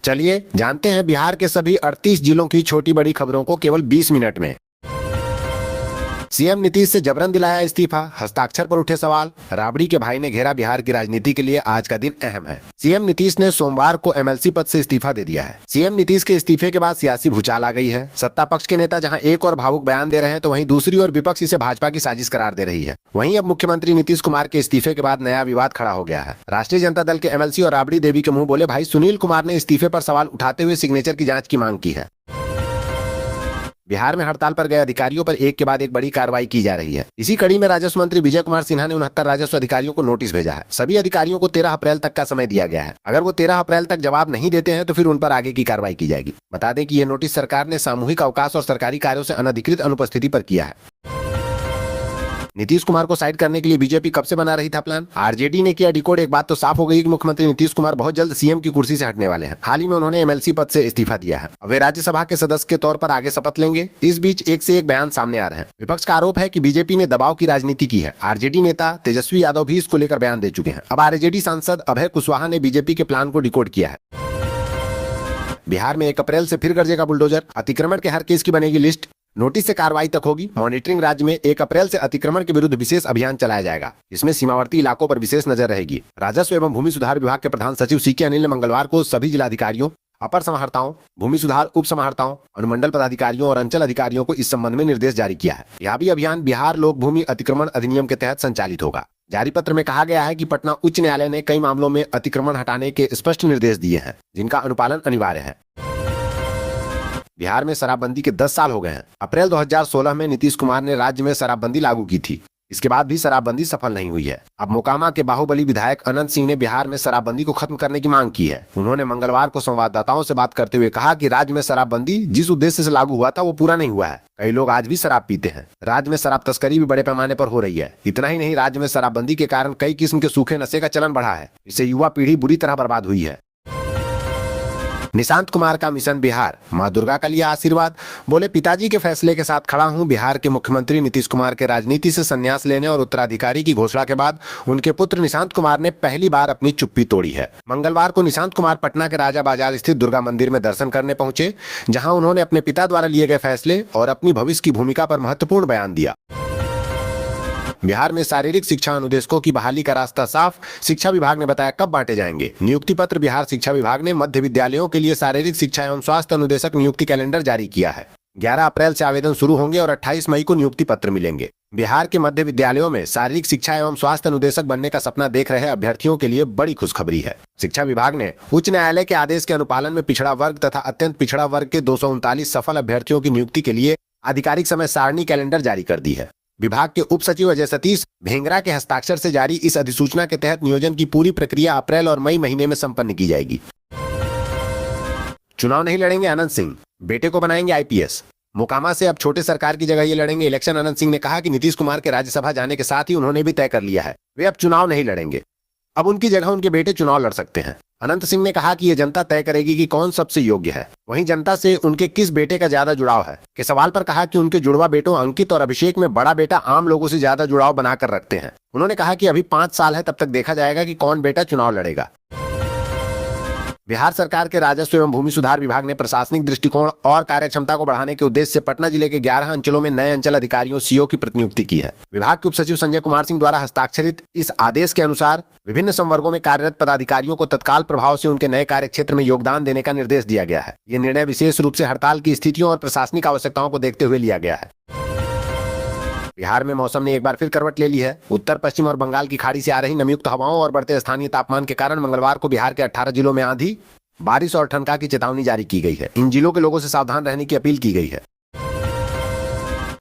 चलिए जानते हैं बिहार के सभी 38 जिलों की छोटी बड़ी खबरों को केवल 20 मिनट में। सीएम नीतीश से जबरन दिलाया इस्तीफा, हस्ताक्षर पर उठे सवाल। राबड़ी के भाई ने घेरा बिहार की राजनीति के लिए आज का दिन अहम है। सीएम नीतीश ने सोमवार को एमएलसी पद से इस्तीफा दे दिया है। सीएम नीतीश के इस्तीफे के बाद सियासी भूचाल आ गई है। सत्ता पक्ष के नेता जहां एक और भावुक बयान दे रहे हैं तो वहीं दूसरी ओर विपक्ष इसे भाजपा की साजिश करार दे रही है। वहीं अब मुख्यमंत्री नीतीश कुमार के इस्तीफे के बाद नया विवाद खड़ा हो गया है। राष्ट्रीय जनता दल के एमएलसी और राबड़ी देवी के मुंह बोले भाई सुनील कुमार ने इस्तीफे पर सवाल उठाते हुए सिग्नेचर की जांच की मांग की है। बिहार में हड़ताल पर गए अधिकारियों पर एक के बाद एक बड़ी कार्रवाई की जा रही है। इसी कड़ी में राजस्व मंत्री विजय कुमार सिन्हा ने 69 राजस्व अधिकारियों को नोटिस भेजा है। सभी अधिकारियों को 13 अप्रैल तक का समय दिया गया है। अगर वो 13 अप्रैल तक जवाब नहीं देते हैं तो फिर उन पर आगे की कार्रवाई की जाएगी। बता दें कि ये नोटिस सरकार ने सामूहिक अवकाश और सरकारी कार्यों से अनधिकृत अनुपस्थिति पर किया है। नीतीश कुमार को साइड करने के लिए बीजेपी कब से बना रही था प्लान। आरजेडी ने किया डिकोड। एक बात तो साफ हो गई कि मुख्यमंत्री नीतीश कुमार बहुत जल्द सीएम की कुर्सी से हटने वाले हैं। हाल ही में उन्होंने एमएलसी पद से इस्तीफा दिया है। अब वे राज्यसभा के सदस्य के तौर पर आगे शपथ लेंगे। इस बीच एक से एक बयान सामने आ रहे हैं। विपक्ष का आरोप है कि बीजेपी ने दबाव की राजनीति की है। आरजेडी नेता तेजस्वी यादव भी इसको लेकर बयान दे चुके हैं। अब आरजेडी सांसद अभय कुशवाहा ने बीजेपी के प्लान को डिकोड किया है। बिहार में 1 अप्रैल से फिर गरजेगा बुलडोजर। अतिक्रमण के हर केस की बनेगी लिस्ट। नोटिस से कार्रवाई तक होगी। मॉनिटरिंग राज्य में 1 अप्रैल से अतिक्रमण के विरुद्ध विशेष अभियान चलाया जाएगा। इसमें सीमावर्ती इलाकों पर विशेष नजर रहेगी। राजस्व एवं भूमि सुधार विभाग के प्रधान सचिव सीके अनिल ने मंगलवार को सभी जिलाधिकारियों, अपर समाहर्ताओं, भूमि सुधार उप समाहर्ताओं, अनुमंडल पदाधिकारियों और अंचल अधिकारियों को इस संबंध में निर्देश जारी किया है। यह भी अभियान बिहार लोक भूमि अतिक्रमण अधिनियम के तहत संचालित होगा। जारी पत्र में कहा गया है कि पटना उच्च न्यायालय ने कई मामलों में अतिक्रमण हटाने के स्पष्ट निर्देश दिए हैं, जिनका अनुपालन अनिवार्य है। बिहार में शराबबंदी के 10 साल हो गए हैं। अप्रैल 2016 में नीतीश कुमार ने राज्य में शराबबंदी लागू की थी। इसके बाद भी शराबबंदी सफल नहीं हुई है। अब मोकामा के बाहुबली विधायक अनंत सिंह ने बिहार में शराबबंदी को खत्म करने की मांग की है। उन्होंने मंगलवार को संवाददाताओं से बात करते हुए कहा कि राज्य में शराबबंदी जिस उद्देश्य से लागू हुआ था वो पूरा नहीं हुआ है। कई लोग आज भी शराब पीते हैं। राज्य में शराब तस्करी भी बड़े पैमाने पर हो रही है। इतना ही नहीं, राज्य में शराबबंदी के कारण कई किस्म के सूखे नशे का चलन बढ़ा है। इससे युवा पीढ़ी बुरी तरह बर्बाद हुई है। निशांत कुमार का मिशन बिहार, मां दुर्गा का लिया आशीर्वाद। बोले पिताजी के फैसले के साथ खड़ा हूं। बिहार के मुख्यमंत्री नीतीश कुमार के राजनीति से संन्यास लेने और उत्तराधिकारी की घोषणा के बाद उनके पुत्र निशांत कुमार ने पहली बार अपनी चुप्पी तोड़ी है। मंगलवार को निशांत कुमार पटना के राजा बाजार स्थित दुर्गा मंदिर में दर्शन करने पहुंचे, जहां उन्होंने अपने पिता द्वारा लिए गए फैसले और अपनी भविष्य की भूमिका पर महत्वपूर्ण बयान दिया। बिहार में शारीरिक शिक्षा अनुदेशकों की बहाली का रास्ता साफ। शिक्षा विभाग ने बताया कब बांटे जाएंगे नियुक्ति पत्र। बिहार शिक्षा विभाग ने मध्य विद्यालयों के लिए शारीरिक शिक्षा एवं स्वास्थ्य अनुदेशक नियुक्ति कैलेंडर जारी किया है। 11 अप्रैल से आवेदन शुरू होंगे और 28 मई को नियुक्ति पत्र मिलेंगे। बिहार के मध्य विद्यालयों में शारीरिक शिक्षा एवं स्वास्थ्य अनुदेशक बनने का सपना देख रहे अभ्यर्थियों के लिए बड़ी खुशखबरी है। शिक्षा विभाग ने उच्च न्यायालय के आदेश के अनुपालन में पिछड़ा वर्ग तथा अत्यंत पिछड़ा वर्ग के 239 सफल अभ्यर्थियों की नियुक्ति के लिए आधिकारिक समय सारणी कैलेंडर जारी कर दी है। विभाग के उप सचिव अजय सतीश भेंगरा के हस्ताक्षर से जारी इस अधिसूचना के तहत नियोजन की पूरी प्रक्रिया अप्रैल और मई महीने में संपन्न की जाएगी। चुनाव नहीं लड़ेंगे अनंत सिंह, बेटे को बनाएंगे आईपीएस। मोकामा से अब छोटे सरकार की जगह ये लड़ेंगे इलेक्शन। अनंत सिंह ने कहा कि नीतीश कुमार के राज्यसभा जाने के साथ ही उन्होंने भी तय कर लिया है वे अब चुनाव नहीं लड़ेंगे। अब उनकी जगह उनके बेटे चुनाव लड़ सकते हैं। अनंत सिंह ने कहा कि ये जनता तय करेगी कि कौन सबसे योग्य है। वहीं जनता से उनके किस बेटे का ज्यादा जुड़ाव है के सवाल पर कहा कि उनके जुड़वा बेटों अंकित और अभिषेक में बड़ा बेटा आम लोगों से ज्यादा जुड़ाव बनाकर रखते हैं। उन्होंने कहा कि अभी 5 साल है, तब तक देखा जाएगा कि कौन बेटा चुनाव लड़ेगा। बिहार सरकार के राजस्व एवं भूमि सुधार विभाग ने प्रशासनिक दृष्टिकोण और कार्यक्षमता को बढ़ाने के उद्देश्य से पटना जिले के 11 अंचलों में नए अंचल अधिकारियों सीओ की प्रतिनियुक्ति की है। विभाग के उप सचिव संजय कुमार सिंह द्वारा हस्ताक्षरित इस आदेश के अनुसार विभिन्न संवर्गों में कार्यरत पदाधिकारियों को तत्काल प्रभाव से उनके नए कार्य क्षेत्र में योगदान देने का निर्देश दिया गया है। ये निर्णय विशेष रूप से हड़ताल की स्थितियों और प्रशासनिक आवश्यकताओं को देखते हुए लिया गया है। बिहार में मौसम ने एक बार फिर करवट ले ली है। उत्तर पश्चिम और बंगाल की खाड़ी से आ रही नमीयुक्त हवाओं और बढ़ते स्थानीय तापमान के कारण मंगलवार को बिहार के 18 जिलों में आंधी, बारिश और ठनका की चेतावनी जारी की गई है। इन जिलों के लोगों से सावधान रहने की अपील की गई है।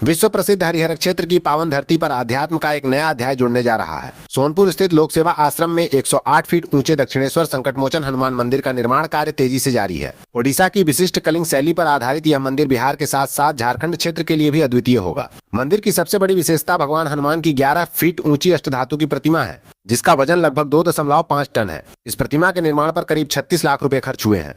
विश्व प्रसिद्ध हरिहर क्षेत्र की पावन धरती पर अध्यात्म का एक नया अध्याय जुड़ने जा रहा है। सोनपुर स्थित लोक सेवा आश्रम में 108 फीट ऊंचे दक्षिणेश्वर संकटमोचन हनुमान मंदिर का निर्माण कार्य तेजी से जारी है। ओडिशा की विशिष्ट कलिंग शैली पर आधारित यह मंदिर बिहार के साथ साथ झारखंड क्षेत्र के लिए भी अद्वितीय होगा। मंदिर की सबसे बड़ी विशेषता भगवान हनुमान की 11 फीट ऊंची अष्टधातु की प्रतिमा है, जिसका वजन लगभग 2.5 टन है। इस प्रतिमा के निर्माण पर करीब 36 लाख रुपए खर्च हुए हैं।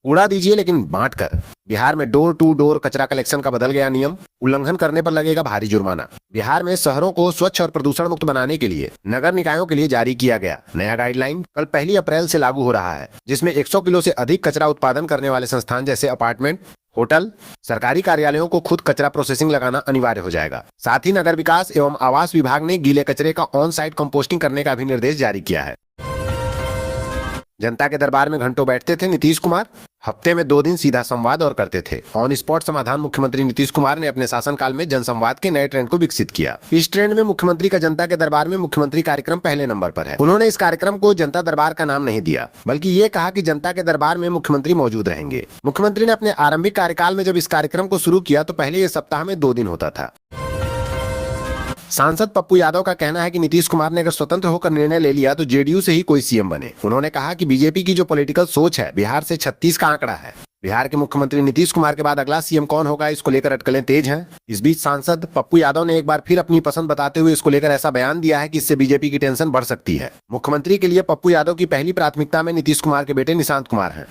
कूड़ा दीजिए लेकिन बांट कर। बिहार में डोर टू डोर कचरा कलेक्शन का बदल गया नियम, उल्लंघन करने पर लगेगा भारी जुर्माना। बिहार में शहरों को स्वच्छ और प्रदूषण मुक्त बनाने के लिए नगर निकायों के लिए जारी किया गया नया गाइडलाइन कल 1 अप्रैल से लागू हो रहा है, जिसमें 100 किलो से अधिक कचरा उत्पादन करने वाले संस्थान जैसे अपार्टमेंट, होटल, सरकारी कार्यालयों को खुद कचरा प्रोसेसिंग लगाना अनिवार्य हो जाएगा। साथ ही नगर विकास एवं आवास विभाग ने गीले कचरे का ऑन साइट कंपोस्टिंग करने का भी निर्देश जारी किया है। जनता के दरबार में घंटों बैठते थे नीतीश कुमार, हफ्ते में 2 दिन सीधा संवाद और करते थे ऑन स्पॉट समाधान। मुख्यमंत्री नीतीश कुमार ने अपने शासनकाल में जनसंवाद के नए ट्रेंड को विकसित किया। इस ट्रेंड में मुख्यमंत्री का जनता के दरबार में मुख्यमंत्री कार्यक्रम पहले नंबर पर है। उन्होंने इस कार्यक्रम को जनता दरबार का नाम नहीं दिया, बल्कि ये कहा कि जनता के दरबार में मुख्यमंत्री मौजूद रहेंगे। मुख्यमंत्री ने अपने आरंभिक कार्यकाल में जब इस कार्यक्रम को शुरू किया तो पहले ये सप्ताह में 2 दिन होता था। सांसद पप्पू यादव का कहना है कि नीतीश कुमार ने अगर स्वतंत्र होकर निर्णय ले लिया तो जेडीयू से ही कोई सीएम बने। उन्होंने कहा कि बीजेपी की जो पॉलिटिकल सोच है, बिहार से 36 का आंकड़ा है। बिहार के मुख्यमंत्री नीतीश कुमार के बाद अगला सीएम कौन होगा, इसको लेकर अटकलें तेज हैं। इस बीच सांसद पप्पू यादव ने एक बार फिर अपनी पसंद बताते हुए इसको लेकर ऐसा बयान दिया है कि इससे बीजेपी की टेंशन बढ़ सकती है। मुख्यमंत्री के लिए पप्पू यादव की पहली प्राथमिकता में नीतीश कुमार के बेटे निशांत कुमार हैं।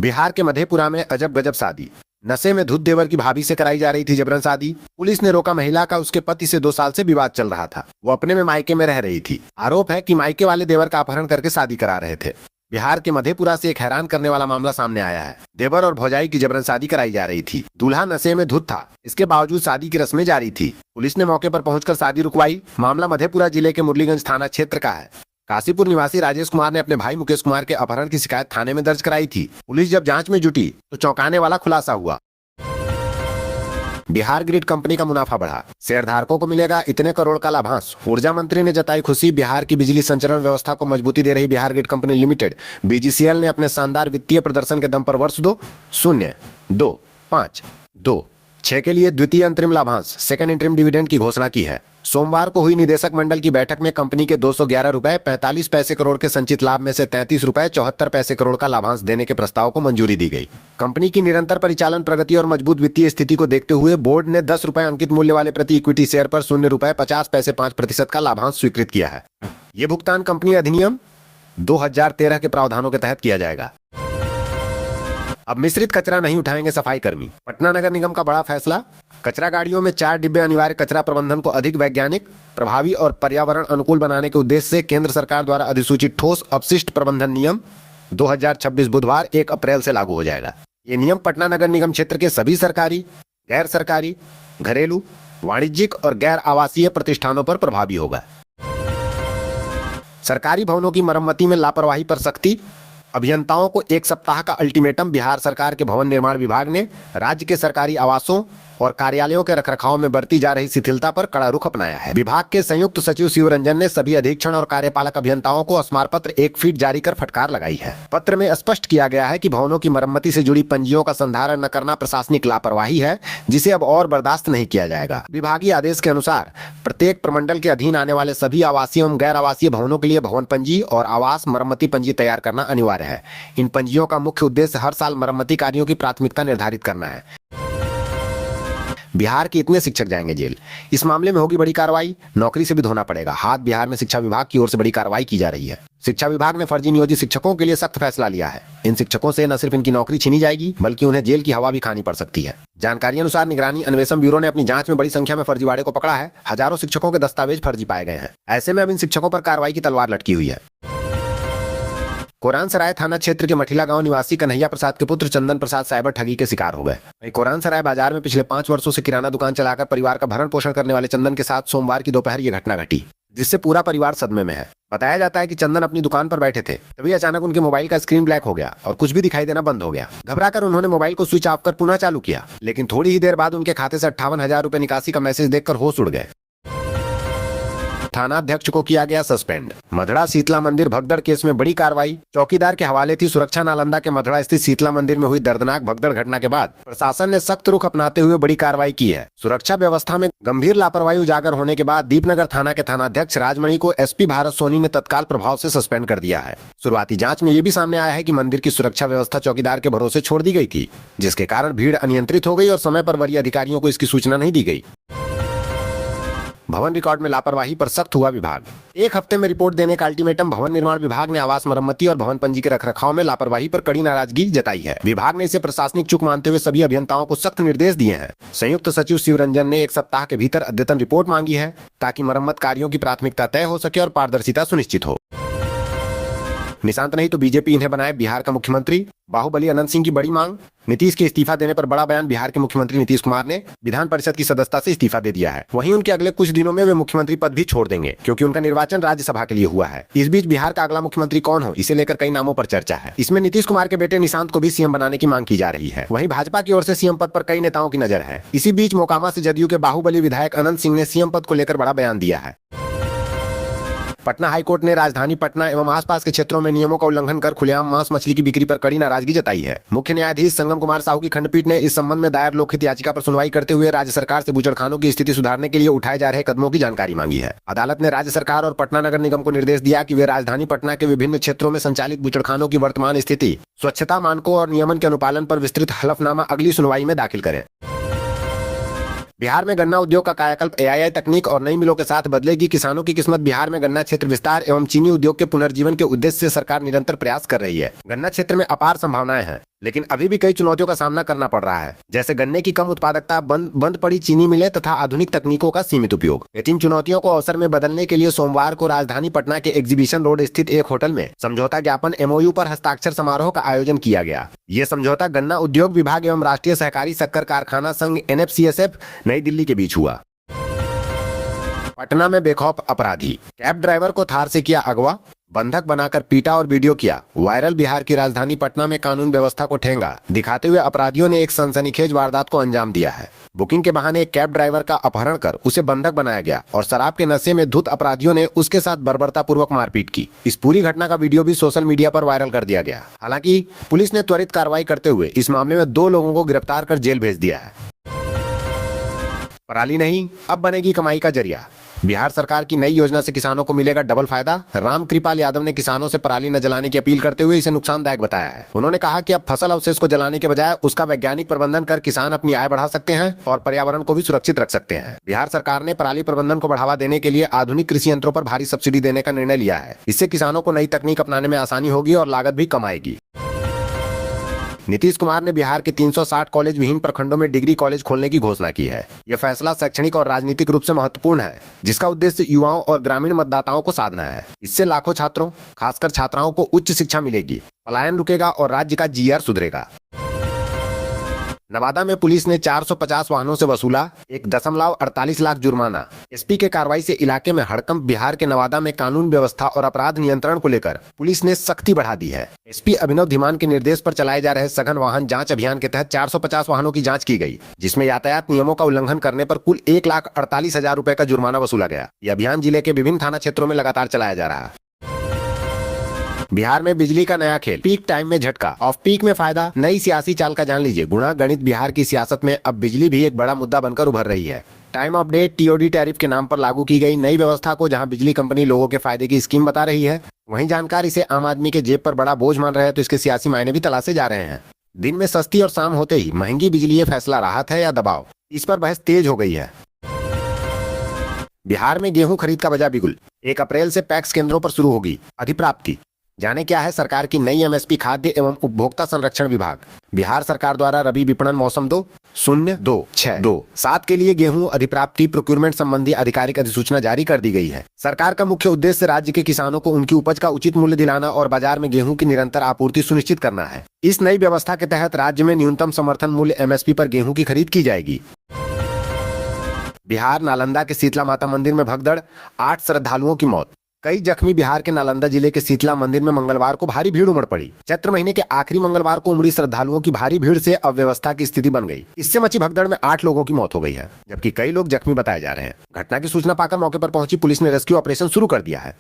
बिहार के मधेपुरा में अजब गजब शादी, नशे में धुत देवर की भाभी से कराई जा रही थी जबरन शादी। पुलिस ने रोका महिला का, उसके पति से 2 साल से विवाद चल रहा था। वो अपने में मायके में रह रही थी। आरोप है कि मायके वाले देवर का अपहरण करके शादी करा रहे थे। बिहार के मधेपुरा से एक हैरान करने वाला मामला सामने आया है। देवर और भौजाई की जबरन शादी कराई जा रही थी। दूल्हा नशे में धुत था, इसके बावजूद शादी की रस्में जारी थी। पुलिस ने मौके पर पहुंचकर शादी रुकवाई। मामला मधेपुरा जिले के मुरलीगंज थाना क्षेत्र का है। काशीपुर निवासी राजेश कुमार ने अपने भाई मुकेश कुमार के अपहरण की शिकायत थाने में दर्ज कराई थी। पुलिस जब जांच में जुटी तो चौंकाने वाला खुलासा हुआ। बिहार ग्रिड कंपनी का मुनाफा बढ़ा, शेयरधारकों को मिलेगा इतने करोड़ का लाभांश। ऊर्जा मंत्री ने जताई खुशी। बिहार की बिजली संचरण व्यवस्था को मजबूती दे रही बिहार ग्रिड कंपनी लिमिटेड बीजीसीएल ने अपने शानदार वित्तीय प्रदर्शन के दम पर वर्ष 2025-26 के लिए द्वितीय अंतरिम लाभांश सेकंड इंटरिम डिविडेंड की घोषणा की है। सोमवार को हुई निदेशक मंडल की बैठक में कंपनी के 211 रुपए 45 पैसे करोड़ के संचित लाभ में से 33 रुपए 74 पैसे करोड़ का लाभांश देने के प्रस्ताव को मंजूरी दी गई। कंपनी की निरंतर परिचालन प्रगति और मजबूत वित्तीय स्थिति को देखते हुए बोर्ड ने 10 रुपए अंकित मूल्य वाले प्रति इक्विटी शेयर पर 0 रुपए 50 पैसे 5% का लाभांश स्वीकृत किया है। ये भुगतान कंपनी अधिनियम 2013 के प्रावधानों के तहत किया जाएगा। अब मिश्रित कचरा नहीं उठाएंगे सफाई कर्मी, पटना नगर निगम का बड़ा फैसला। कचरा गाड़ियों में 4 डिब्बे अनिवार्य कचरा प्रबंधन को अधिक वैज्ञानिक, प्रभावी और पर्यावरण अनुकूल बनाने के उद्देश्य से केंद्र सरकार द्वारा अधिसूचित ठोस अपशिष्ट प्रबंधन नियम 2026 बुधवार 1 अप्रैल से लागू हो जाएगा। ये नियम पटना नगर निगम क्षेत्र के सभी सरकारी, गैर सरकारी, घरेलू, वाणिज्यिक और गैर आवासीय प्रतिष्ठानों पर प्रभावी होगा। सरकारी भवनों की मरम्मती में लापरवाही पर सख्ती, अभियंताओं को 1 सप्ताह का अल्टीमेटम। बिहार सरकार के भवन निर्माण विभाग ने राज्य के सरकारी आवासों और कार्यालयों के रखरखाव में बरती जा रही शिथिलता पर कड़ा रुख अपनाया है। विभाग के संयुक्त सचिव शिवरंजन ने सभी अधीक्षण और कार्यपालक अभियंताओं को स्मार पत्र 1 फीट जारी कर फटकार लगाई है। पत्र में स्पष्ट किया गया है कि भवनों की मरम्मति से जुड़ी पंजियों का संधारण न करना प्रशासनिक लापरवाही है, जिसे अब और बर्दाश्त नहीं किया जाएगा। विभागीय आदेश के अनुसार प्रत्येक प्रमंडल के अधीन आने वाले सभी आवासीय एवं गैर आवासीय भवनों के लिए भवन पंजी और आवास मरम्मति पंजी तैयार करना अनिवार्य है। इन पंजियों का मुख्य उद्देश्य हर साल मरम्मति कार्यों की प्राथमिकता निर्धारित करना है। बिहार के इतने शिक्षक जाएंगे जेल, इस मामले में होगी बड़ी कार्रवाई, नौकरी से भी धोना पड़ेगा हाथ। बिहार में शिक्षा विभाग की ओर से बड़ी कार्रवाई की जा रही है। शिक्षा विभाग ने फर्जी नियोजित शिक्षकों के लिए सख्त फैसला लिया है। इन शिक्षकों से न सिर्फ इनकी नौकरी छीनी जाएगी, बल्कि उन्हें जेल की हवा भी खानी पड़ सकती है। जानकारी अनुसार निगरानी अन्वेषण ब्यूरो ने अपनी जांच में बड़ी संख्या में फर्जीवाड़े को पकड़ा है। हजारों शिक्षकों के दस्तावेज फर्जी पाए गए हैं। ऐसे में अब इन शिक्षकों पर कार्रवाई की तलवार लटकी हुई है। कोरान सराय थाना क्षेत्र के मठिला गांव निवासी कन्हैया प्रसाद के पुत्र चंदन प्रसाद साइबर ठगी के शिकार हो गए। कोरान सराय बाजार में पिछले 5 वर्षों से किराना दुकान चलाकर परिवार का भरण पोषण करने वाले चंदन के साथ सोमवार की दोपहर ये घटना घटी, जिससे पूरा परिवार सदमे में है। बताया जाता है कि चंदन अपनी दुकान पर बैठे थे, तभी अचानक उनके मोबाइल का स्क्रीन ब्लैक हो गया और कुछ भी दिखाई देना बंद हो गया। घबराकर उन्होंने मोबाइल को स्विच ऑफ कर पुनः चालू किया, लेकिन थोड़ी ही देर बाद उनके खाते से 58,000 रुपए निकासी का मैसेज देखकर होश उड़ गए। थाना अध्यक्ष को किया गया सस्पेंड। मधड़ा शीतला मंदिर भगदड़ केस में बड़ी कार्रवाई। चौकीदार के हवाले थी सुरक्षा। नालंदा के मधड़ा स्थित शीतला मंदिर में हुई दर्दनाक भगदड़ घटना के बाद प्रशासन ने सख्त रुख अपनाते हुए बड़ी कार्रवाई की है। सुरक्षा व्यवस्था में गंभीर लापरवाही उजागर होने के बाद दीपनगर थाना के थानाध्यक्ष राजमणि को एसपी भारत सोनी ने तत्काल प्रभाव से सस्पेंड कर दिया है। शुरुआती जांच में यह भी सामने आया है कि मंदिर की सुरक्षा व्यवस्था चौकीदार के भरोसे छोड़ दी गई थी, जिसके कारण भीड़ अनियंत्रित हो गई और समय पर वरीय अधिकारियों को इसकी सूचना नहीं दी गई। भवन रिकॉर्ड में लापरवाही पर सख्त हुआ विभाग। एक हफ्ते में रिपोर्ट देने का अल्टीमेटम। भवन निर्माण विभाग ने आवास मरम्मती और भवन पंजी के रखरखाव में लापरवाही पर कड़ी नाराजगी जताई है। विभाग ने इसे प्रशासनिक चूक मानते हुए सभी अभियंताओं को सख्त निर्देश दिए हैं। संयुक्त सचिव शिवरंजन ने 1 सप्ताह के भीतर अद्यतन रिपोर्ट मांगी है ताकि मरम्मत कार्यों की प्राथमिकता तय हो सके और पारदर्शिता सुनिश्चित हो। निशांत नहीं तो बीजेपी इन्हें बनाए बिहार का मुख्यमंत्री। बाहुबली अनंत सिंह की बड़ी मांग। नीतीश के इस्तीफा देने पर बड़ा बयान। बिहार के मुख्यमंत्री नीतीश कुमार ने विधान परिषद की सदस्यता से इस्तीफा दे दिया है। वहीं उनके अगले कुछ दिनों में वे मुख्यमंत्री पद भी छोड़ देंगे क्योंकि उनका निर्वाचन राज्यसभा के लिए हुआ है। इस बीच बिहार का अगला मुख्यमंत्री कौन हो, इसे लेकर कई नामों पर चर्चा है। इसमें नीतीश कुमार के बेटे निशांत को भी सीएम बनाने की मांग की जा रही है। वहीं भाजपा की ओर से सीएम पद पर कई नेताओं की नजर है। इसी बीच मोकामा से जदयू के बाहुबली विधायक अनंत सिंह ने सीएम पद को लेकर बड़ा बयान दिया है। पटना हाईकोर्ट ने राजधानी पटना एवं आसपास के क्षेत्रों में नियमों का उल्लंघन कर खुलेआम मांस मछली की बिक्री पर कड़ी नाराजगी जताई है। मुख्य न्यायाधीश संगम कुमार साहू की खंडपीठ ने इस संबंध में दायर लोकहित याचिका पर सुनवाई करते हुए राज्य सरकार से बूचड़खानों की स्थिति सुधारने के लिए उठाए जा रहे कदमों की जानकारी मांगी है। अदालत ने राज्य सरकार और पटना नगर निगम को निर्देश दिया कि वे राजधानी पटना के विभिन्न क्षेत्रों में संचालित बूचड़खानों की वर्तमान स्थिति, स्वच्छता मानकों और नियमन के अनुपालन पर विस्तृत हलफनामा अगली सुनवाई में दाखिल करें। बिहार में गन्ना उद्योग का कायाकल्प एआई तकनीक और नई मिलों के साथ बदलेगी किसानों की किस्मत। बिहार में गन्ना क्षेत्र विस्तार एवं चीनी उद्योग के पुनर्जीवन के उद्देश्य से सरकार निरंतर प्रयास कर रही है। गन्ना क्षेत्र में अपार संभावनाएं हैं, लेकिन अभी भी कई चुनौतियों का सामना करना पड़ रहा है, जैसे गन्ने की कम उत्पादकता, बंद पड़ी चीनी मिलें तथा आधुनिक तकनीकों का सीमित उपयोग। ये 3 चुनौतियों को अवसर में बदलने के लिए सोमवार को राजधानी पटना के एग्जीबिशन रोड स्थित एक होटल में समझौता ज्ञापन MOU पर हस्ताक्षर समारोह का आयोजन किया गया। ये समझौता गन्ना उद्योग विभाग एवं राष्ट्रीय सहकारी शक्कर कारखाना संघ NFCSF नई दिल्ली के बीच हुआ। पटना में बेखौफ अपराधी, कैब ड्राइवर को थार से किया अगवा, बंधक बनाकर पीटा और वीडियो किया वायरल। बिहार की राजधानी पटना में कानून व्यवस्था को ठेंगा दिखाते हुए अपराधियों ने एक सनसनीखेज वारदात को अंजाम दिया है। बुकिंग के बहाने एक कैब ड्राइवर का अपहरण कर उसे बंधक बनाया गया और शराब के नशे में धुत अपराधियों ने उसके साथ बर्बरतापूर्वक मारपीट की। इस पूरी घटना का वीडियो भी सोशल मीडिया पर वायरल कर दिया गया। हालांकि पुलिस ने त्वरित कार्रवाई करते हुए इस मामले में 2 लोगों को गिरफ्तार कर जेल भेज दिया है। पराली नहीं, अब बनेगी कमाई का जरिया। बिहार सरकार की नई योजना से किसानों को मिलेगा डबल फायदा। रामकृपाल यादव ने किसानों से पराली न जलाने की अपील करते हुए इसे नुकसानदायक बताया है। उन्होंने कहा कि अब फसल अवशेष को जलाने के बजाय उसका वैज्ञानिक प्रबंधन कर किसान अपनी आय बढ़ा सकते हैं और पर्यावरण को भी सुरक्षित रख सकते हैं। बिहार सरकार ने पराली प्रबंधन को बढ़ावा देने के लिए आधुनिक कृषि यंत्रों पर भारी सब्सिडी देने का निर्णय लिया है। इससे किसानों को नई तकनीक अपनाने में आसानी होगी और लागत भी कम आएगी। नीतीश कुमार ने बिहार के 360 कॉलेज विहीन प्रखंडों में डिग्री कॉलेज खोलने की घोषणा की है। यह फैसला शैक्षणिक और राजनीतिक रूप से महत्वपूर्ण है, जिसका उद्देश्य युवाओं और ग्रामीण मतदाताओं को साधना है। इससे लाखों छात्रों, खासकर छात्राओं को उच्च शिक्षा मिलेगी, पलायन रुकेगा और राज्य का GR सुधरेगा। नवादा में पुलिस ने 450 वाहनों से वसूला 1.48 लाख जुर्माना। SP के कार्रवाई से इलाके में हड़कंप। बिहार के नवादा में कानून व्यवस्था और अपराध नियंत्रण को लेकर पुलिस ने सख्ती बढ़ा दी है। SP अभिनव धीमान के निर्देश पर चलाए जा रहे सघन वाहन जांच अभियान के तहत 450 वाहनों की जांच की गई, जिसमें यातायात नियमों का उल्लंघन करने पर कुल 1,48,000 रुपए का जुर्माना वसूला गया। यह अभियान जिले के विभिन्न थाना क्षेत्रों में लगातार चलाया जा रहा है। बिहार में बिजली का नया खेल, पीक टाइम में झटका, ऑफ पीक में फायदा। नई सियासी चाल का जान लीजिए गुणा गणित। बिहार की सियासत में अब बिजली भी एक बड़ा मुद्दा बनकर उभर रही है। टाइम अपडेट TOD टैरिफ के नाम पर लागू की गई नई व्यवस्था को जहां बिजली कंपनी लोगों के फायदे की स्कीम बता रही है, वहीं जानकार इसे आम आदमी के जेब पर बड़ा बोझ मान रहे हैं, तो इसके सियासी मायने भी तलाशे जा रहे हैं। दिन में सस्ती और शाम होते ही महंगी बिजली, ये फैसला राहत है या दबाव, इस पर बहस तेज हो गई है। बिहार में गेहूं खरीद का बजा बिगुल। 1 अप्रैल से पैक्स केंद्रों पर शुरू होगी अधिप्राप्ति। जाने क्या है सरकार की नई MSP। खाद्य एवं उपभोक्ता संरक्षण विभाग। बिहार सरकार द्वारा रबी विपणन मौसम 2026-27 के लिए गेहूं अधिप्राप्ति प्रोक्यूरमेंट संबंधी आधिकारिक अधिसूचना जारी कर दी गई है। सरकार का मुख्य उद्देश्य राज्य के किसानों को उनकी उपज का उचित मूल्य दिलाना और बाजार में गेहूं की निरंतर आपूर्ति सुनिश्चित करना है। इस नई व्यवस्था के तहत राज्य में न्यूनतम समर्थन मूल्य MSP पर गेहूं की खरीद की जाएगी। बिहार नालंदा के शीतला माता मंदिर में भगदड़, 8 श्रद्धालुओं की मौत। कई जख्मी। बिहार के नालंदा जिले के शीतला मंदिर में मंगलवार को भारी भीड़ उमड़ पड़ी। चैत्र महीने के आखिरी मंगलवार को उमड़ी श्रद्धालुओं की भारी भीड़ से अव्यवस्था की स्थिति बन गई। इससे मची भगदड़ में 8 लोगों की मौत हो गई है, जबकि कई लोग जख्मी बताए जा रहे हैं। घटना की सूचना पाकर मौके पर पहुंची पुलिस ने रेस्क्यू ऑपरेशन शुरू कर दिया है।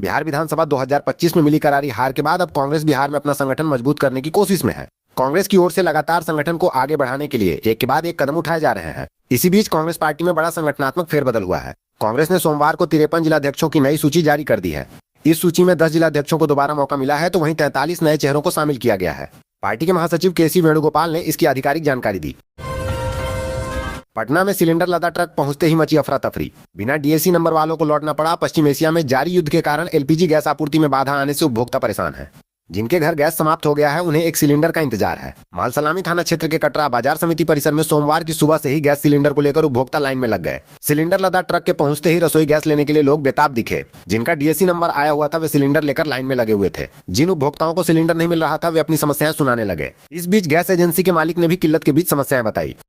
बिहार विधानसभा 2025 में मिली करारी हार के बाद अब कांग्रेस बिहार में अपना संगठन मजबूत करने की कोशिश में है। कांग्रेस की ओर से लगातार संगठन को आगे बढ़ाने के लिए एक के बाद एक कदम उठाए जा रहे हैं। इसी बीच कांग्रेस पार्टी में बड़ा संगठनात्मक फेरबदल हुआ है। कांग्रेस ने सोमवार को 53 जिलाध्यक्षों की नई सूची जारी कर दी है। इस सूची में 10 जिलाध्यक्षों को दोबारा मौका मिला है, तो वहीं 43 नए चेहरों को शामिल किया गया है। पार्टी के महासचिव KC वेणुगोपाल ने इसकी आधिकारिक जानकारी दी। पटना में सिलेंडर लदा ट्रक पहुंचते ही मची अफरा तफरी। बिना डीएसी नंबर वालों को लौटना पड़ा। पश्चिम एशिया में जारी युद्ध के कारण एलपीजी गैस आपूर्ति में बाधा आने से उपभोक्ता परेशान है। जिनके घर गैस समाप्त हो गया है उन्हें एक सिलेंडर का इंतजार है। मालसलामी थाना क्षेत्र के कटरा बाजार समिति परिसर में सोमवार की सुबह से ही गैस सिलेंडर को लेकर उपभोक्ता लाइन में लग गए। सिलेंडर लदा ट्रक के पहुंचते ही रसोई गैस लेने के लिए लोग बेताब दिखे। जिनका डीएसी नंबर आया हुआ था वे सिलेंडर लेकर लाइन में लगे हुए थे। जिन उपभोक्ताओं को सिलेंडर नहीं मिल रहा था वे अपनी समस्याएं सुनाने लगे। इस बीच गैस एजेंसी के मालिक ने भी किल्लत के बीच समस्याएं बताई।